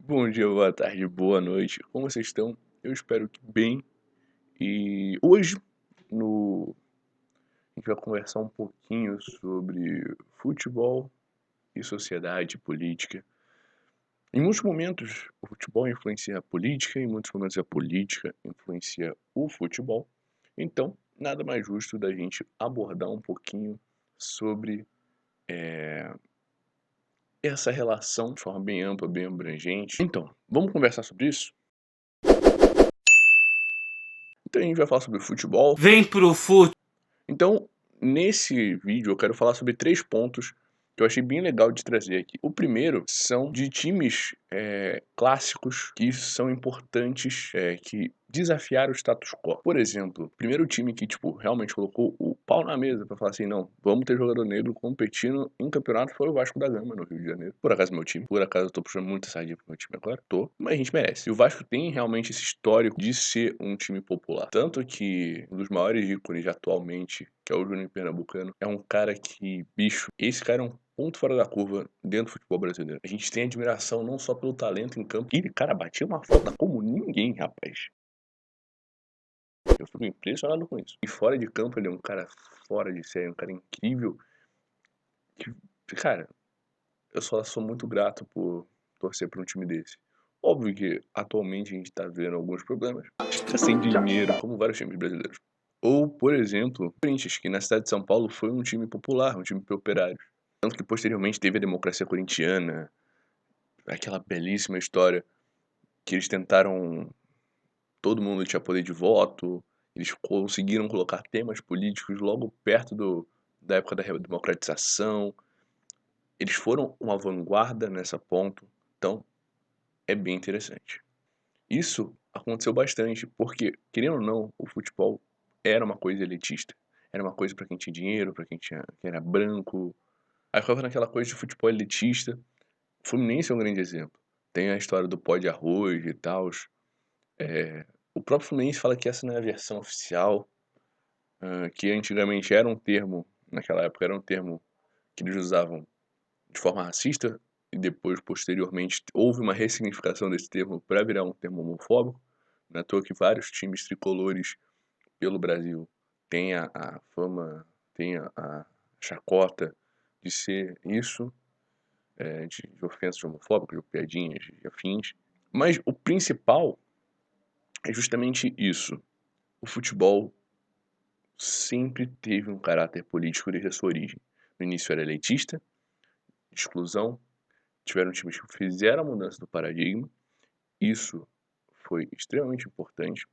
Bom dia, boa tarde, boa noite. Como vocês estão? Eu espero que bem. E hoje a gente vai conversar um pouquinho sobre futebol e sociedade, política. Em muitos momentos, o futebol influencia a política, em muitos momentos a política influencia o futebol. Então, nada mais justo da gente abordar um pouquinho sobre essa relação de forma bem ampla, bem abrangente. Então, vamos conversar sobre isso? Então, a gente vai falar sobre futebol. Vem pro fute. Então, nesse vídeo eu quero falar sobre 3 pontos que eu achei bem legal de trazer aqui. O primeiro são de times clássicos que são importantes, que desafiaram o status quo. Por exemplo, o primeiro time que realmente colocou o pau na mesa pra falar assim, não, vamos ter jogador negro competindo em campeonato foi o Vasco da Gama no Rio de Janeiro. Por acaso meu time, por acaso eu tô puxando muita sardinha pro meu time agora, tô, mas a gente merece. E o Vasco tem realmente esse histórico de ser um time popular. Tanto que um dos maiores ícones atualmente, que é o Júnior Pernambucano, é um cara que, bicho, esse cara é um ponto fora da curva dentro do futebol brasileiro. A gente tem admiração não só pelo talento em campo, ele, cara, batia uma falta como ninguém, rapaz. Eu fico impressionado com isso. E fora de campo, ele é um cara fora de série, um cara incrível. Que, cara, eu só sou muito grato por torcer para um time desse. Óbvio que atualmente a gente tá vendo alguns problemas. A gente tá sem dinheiro, como vários times brasileiros. Ou, por exemplo, o Corinthians, que na cidade de São Paulo foi um time popular, um time de operários. Tanto que posteriormente teve a democracia corintiana, aquela belíssima história que eles tentaram, todo mundo tinha poder de voto, eles conseguiram colocar temas políticos logo perto da época da democratização. Eles foram uma vanguarda nessa ponto, então é bem interessante. Isso aconteceu bastante, porque, querendo ou não, o futebol era uma coisa elitista. Era uma coisa para quem tinha dinheiro, para quem era branco. Aí ficava naquela coisa de futebol elitista. O Fluminense é um grande exemplo. Tem a história do pó de arroz e tal. O próprio Fluminense fala que essa não é a versão oficial, que antigamente era um termo, naquela época era um termo que eles usavam de forma racista, e depois, posteriormente, houve uma ressignificação desse termo para virar um termo homofóbico. Não é à toa que vários times tricolores pelo Brasil têm a fama, têm a chacota de ser isso, de ofensas homofóbicas, de piadinhas e afins. Mas o principal é justamente isso. O futebol sempre teve um caráter político desde a sua origem. No início era elitista, de exclusão, tiveram times que fizeram a mudança do paradigma, isso foi extremamente importante.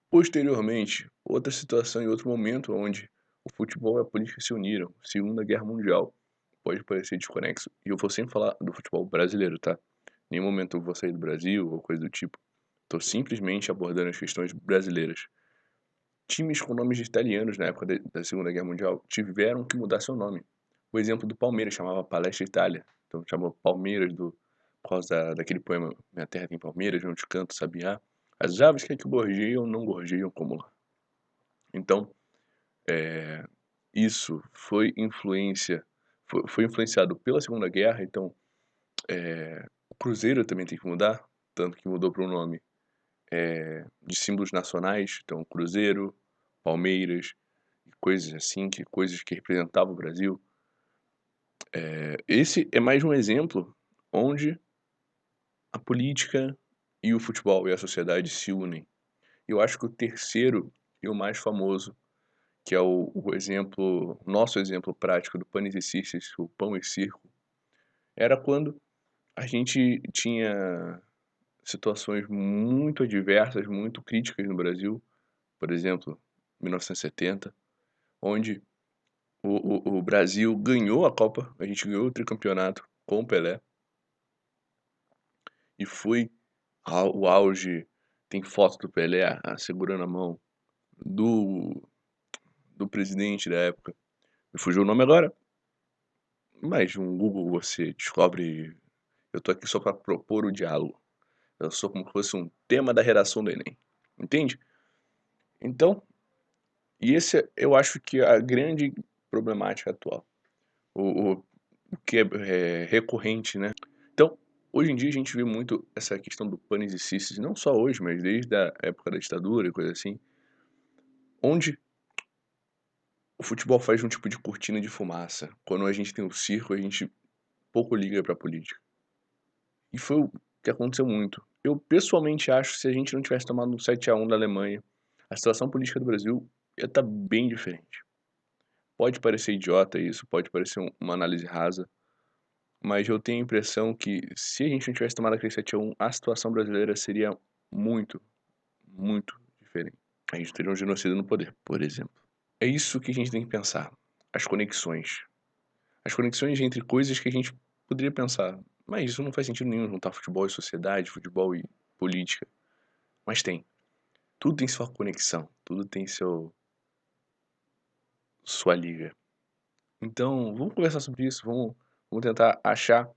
Posteriormente, outra situação e outro momento onde o futebol e a política se uniram, Segunda Guerra Mundial. Pode parecer desconexo, e eu vou sempre falar do futebol brasileiro, tá? Em nenhum momento eu vou sair do Brasil ou coisa do tipo. Estou simplesmente abordando as questões brasileiras. Times com nomes de italianos na época da Segunda Guerra Mundial tiveram que mudar seu nome. O exemplo do Palmeiras chamava Palestra Itália, então chamou Palmeiras por causa daquele poema Minha Terra tem Palmeiras, onde canto sabiá. As aves que aqui gorjeiam não gorjeiam como lá. Então, isso foi influenciado pela Segunda Guerra, então o Cruzeiro também tem que mudar, tanto que mudou para um nome de símbolos nacionais, então Cruzeiro, Palmeiras, coisas assim, coisas que representavam o Brasil. Esse é mais um exemplo onde a política e o futebol e a sociedade se unem. Eu acho que o terceiro e o mais famoso, que é o exemplo, nosso exemplo prático do Panis e Circes, o pão e circo, era quando a gente tinha situações muito adversas, muito críticas no Brasil, por exemplo, 1970, onde o Brasil ganhou a Copa, a gente ganhou o tricampeonato com o Pelé, e foi o auge. Tem foto do Pelé segurando a mão do, do presidente da época. Me fugiu o nome agora, mas um Google você descobre. Eu tô aqui só para propor o diálogo. Eu sou como se fosse um tema da redação do Enem. Entende? Então, e esse eu acho que é a grande problemática atual. O, o, o que é recorrente, né? Então, Hoje em dia a gente vê muito essa questão do panis e cis, não só hoje, mas desde a época da ditadura e coisa assim, onde o futebol faz um tipo de cortina de fumaça. Quando a gente tem o circo, a gente pouco liga pra política. E foi o que aconteceu muito. Eu pessoalmente acho que se a gente não tivesse tomado um 7-1 da Alemanha, a situação política do Brasil ia estar bem diferente. Pode parecer idiota isso, pode parecer uma análise rasa, mas eu tenho a impressão que se a gente não tivesse tomado aquele 7-1, a situação brasileira seria muito, muito diferente. A gente teria um genocida no poder, por exemplo. É isso que a gente tem que pensar. As conexões. As conexões entre coisas que a gente poderia pensar. Mas isso não faz sentido nenhum juntar futebol e sociedade, futebol e política. Mas tem. Tudo tem sua conexão. Tudo tem sua liga. Então, vamos conversar sobre isso. Vamos tentar achar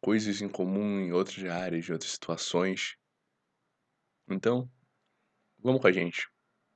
coisas em comum em outras áreas, em outras situações. Então, vamos com a gente.